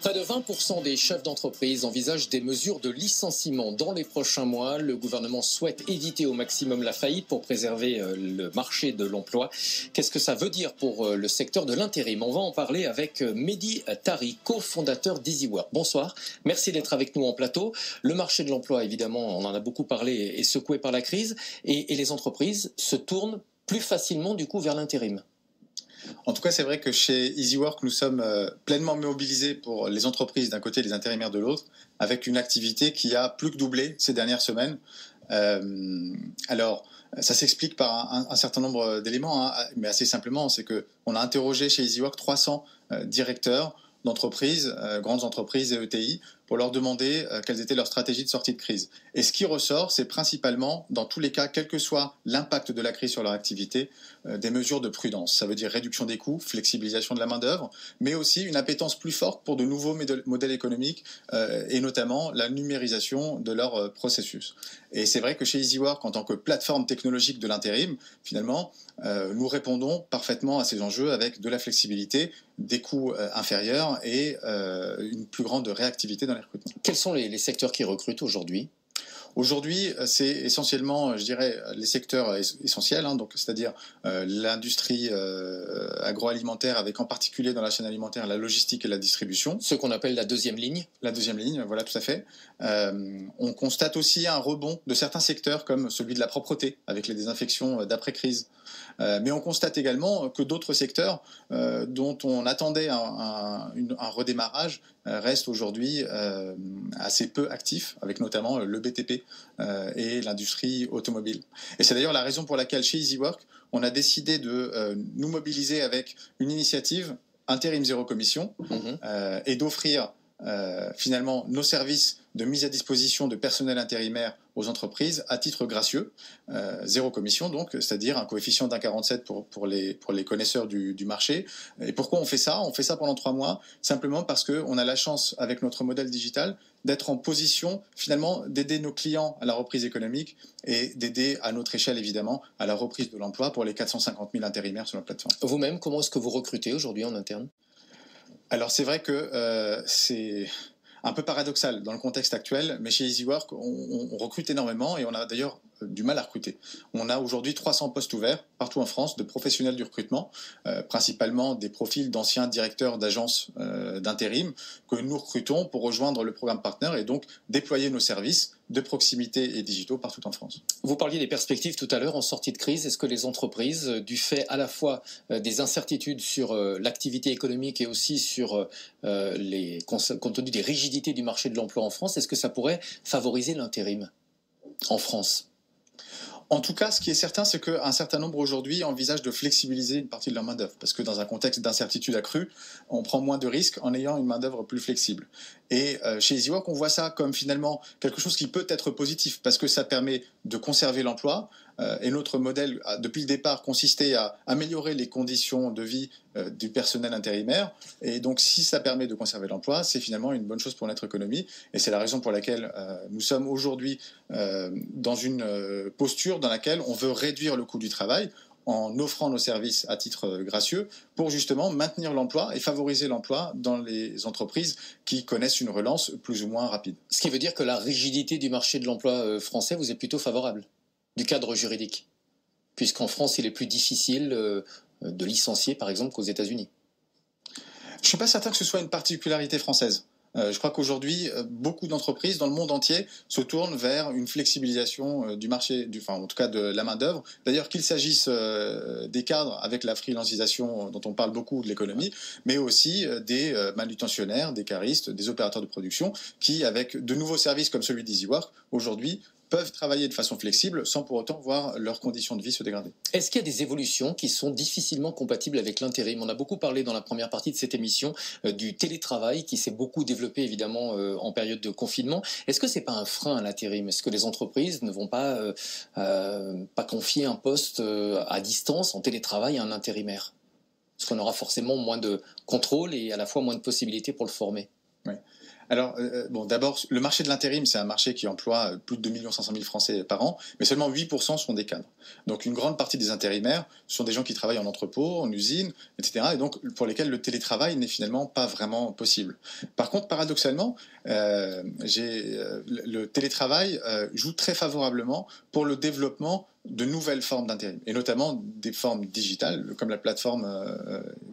Près de 20% des chefs d'entreprise envisagent des mesures de licenciement dans les prochains mois. Le gouvernement souhaite éviter au maximum la faillite pour préserver le marché de l'emploi. Qu'est-ce que ça veut dire pour le secteur de l'intérim? On va en parler avec Mehdi Tari, cofondateur d'EasyWork. Bonsoir, merci d'être avec nous en plateau. Le marché de l'emploi, évidemment, on en a beaucoup parlé, est secoué par la crise et les entreprises se tournent plus facilement du coup vers l'intérim. En tout cas, c'est vrai que chez EasyWork, nous sommes pleinement mobilisés pour les entreprises d'un côté et les intérimaires de l'autre, avec une activité qui a plus que doublé ces dernières semaines. Alors, ça s'explique par un certain nombre d'éléments, hein, mais assez simplement, c'est qu'on a interrogé chez EasyWork 300 directeurs d'entreprises, grandes entreprises et ETI, pour leur demander quelles étaient leurs stratégies de sortie de crise. Et ce qui ressort, c'est principalement, dans tous les cas, quel que soit l'impact de la crise sur leur activité, des mesures de prudence. Ça veut dire réduction des coûts, flexibilisation de la main-d'œuvre, mais aussi une appétence plus forte pour de nouveaux modèles économiques et notamment la numérisation de leurs processus. Et c'est vrai que chez EasyWork, en tant que plateforme technologique de l'intérim, finalement, nous répondons parfaitement à ces enjeux avec de la flexibilité, des coûts inférieurs et une plus grande réactivité dans les recrutements. Quels sont les secteurs qui recrutent aujourd'hui ? Aujourd'hui, c'est essentiellement, je dirais, les secteurs essentiels, hein, donc c'est-à-dire l'industrie agroalimentaire, avec en particulier dans la chaîne alimentaire la logistique et la distribution. Ce qu'on appelle la deuxième ligne. La deuxième ligne, voilà, tout à fait. On constate aussi un rebond de certains secteurs, comme celui de la propreté, avec les désinfections d'après-crise. Mais on constate également que d'autres secteurs dont on attendait un redémarrage restent aujourd'hui assez peu actifs, avec notamment le BTP et l'industrie automobile. Et c'est d'ailleurs la raison pour laquelle chez EasyWork, on a décidé de nous mobiliser avec une initiative intérim zéro commission et d'offrir finalement nos services de mise à disposition de personnel intérimaire aux entreprises à titre gracieux, zéro commission donc, c'est-à-dire un coefficient d'1,47 pour les connaisseurs du marché. Et pourquoi on fait ça? On fait ça pendant 3 mois, simplement parce qu'on a la chance, avec notre modèle digital, d'être en position finalement d'aider nos clients à la reprise économique et d'aider à notre échelle évidemment à la reprise de l'emploi pour les 450 000 intérimaires sur la plateforme. Vous-même, comment est-ce que vous recrutez aujourd'hui en interne? Alors c'est vrai que c'est un peu paradoxal dans le contexte actuel, mais chez EasyWork, on recrute énormément et on a d'ailleurs du mal à recruter. On a aujourd'hui 300 postes ouverts partout en France de professionnels du recrutement, principalement des profils d'anciens directeurs d'agences d'intérim que nous recrutons pour rejoindre le programme Partner et donc déployer nos services de proximité et digitaux partout en France. Vous parliez des perspectives tout à l'heure en sortie de crise. Est-ce que les entreprises, du fait à la fois des incertitudes sur l'activité économique et aussi sur compte tenu des rigidités du marché de l'emploi en France, est-ce que ça pourrait favoriser l'intérim en France ? En tout cas, ce qui est certain, c'est qu'un certain nombre aujourd'hui envisagent de flexibiliser une partie de leur main-d'œuvre. Parce que dans un contexte d'incertitude accrue, on prend moins de risques en ayant une main-d'œuvre plus flexible. Et chez EasyWork, on voit ça comme finalement quelque chose qui peut être positif, parce que ça permet de conserver l'emploi. Et notre modèle, depuis le départ, consistait à améliorer les conditions de vie du personnel intérimaire. Et donc, si ça permet de conserver l'emploi, c'est finalement une bonne chose pour notre économie. Et c'est la raison pour laquelle nous sommes aujourd'hui dans une posture dans laquelle on veut réduire le coût du travail en offrant nos services à titre gracieux pour justement maintenir l'emploi et favoriser l'emploi dans les entreprises qui connaissent une relance plus ou moins rapide. Ce qui veut dire que la rigidité du marché de l'emploi français vous est plutôt favorable, du cadre juridique, puisqu'en France, il est plus difficile de licencier, par exemple, qu'aux États-Unis. Je ne suis pas certain que ce soit une particularité française. Je crois qu'aujourd'hui, beaucoup d'entreprises dans le monde entier se tournent vers une flexibilisation du marché, en tout cas de la main-d'œuvre. D'ailleurs, qu'il s'agisse des cadres avec la freelancisation dont on parle beaucoup de l'économie, mais aussi des manutentionnaires, des caristes, des opérateurs de production qui, avec de nouveaux services comme celui d'EasyWork, aujourd'hui, peuvent travailler de façon flexible sans pour autant voir leurs conditions de vie se dégrader. Est-ce qu'il y a des évolutions qui sont difficilement compatibles avec l'intérim? On a beaucoup parlé dans la première partie de cette émission du télétravail qui s'est beaucoup développé évidemment en période de confinement. Est-ce que c'est pas un frein à l'intérim? Est-ce que les entreprises ne vont pas confier un poste à distance en télétravail à un intérimaire? Parce qu'on aura forcément moins de contrôle et à la fois moins de possibilités pour le former. Oui. Alors, bon, d'abord, le marché de l'intérim, c'est un marché qui emploie plus de 2 500 000 Français par an, mais seulement 8% sont des cadres. Donc, une grande partie des intérimaires sont des gens qui travaillent en entrepôt, en usine, etc., et donc pour lesquels le télétravail n'est finalement pas vraiment possible. Par contre, paradoxalement, le télétravail joue très favorablement pour le développement de nouvelles formes d'intérim, et notamment des formes digitales, comme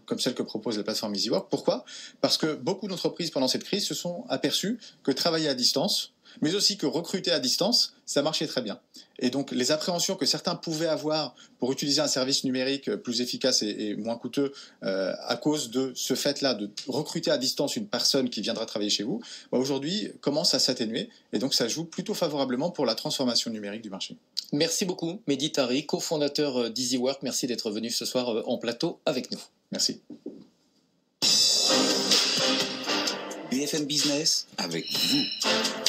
comme celle que propose la plateforme EasyWork. Pourquoi ? Parce que beaucoup d'entreprises, pendant cette crise, se sont aperçues que travailler à distance, mais aussi que recruter à distance, ça marchait très bien. Et donc, les appréhensions que certains pouvaient avoir pour utiliser un service numérique plus efficace et moins coûteux à cause de ce fait-là de recruter à distance une personne qui viendra travailler chez vous, aujourd'hui, commencent à s'atténuer. Et donc, ça joue plutôt favorablement pour la transformation numérique du marché. Merci beaucoup, Mehdi Tari, cofondateur d'EasyWork. Merci d'être venu ce soir en plateau avec nous. Merci. BFM Business avec vous.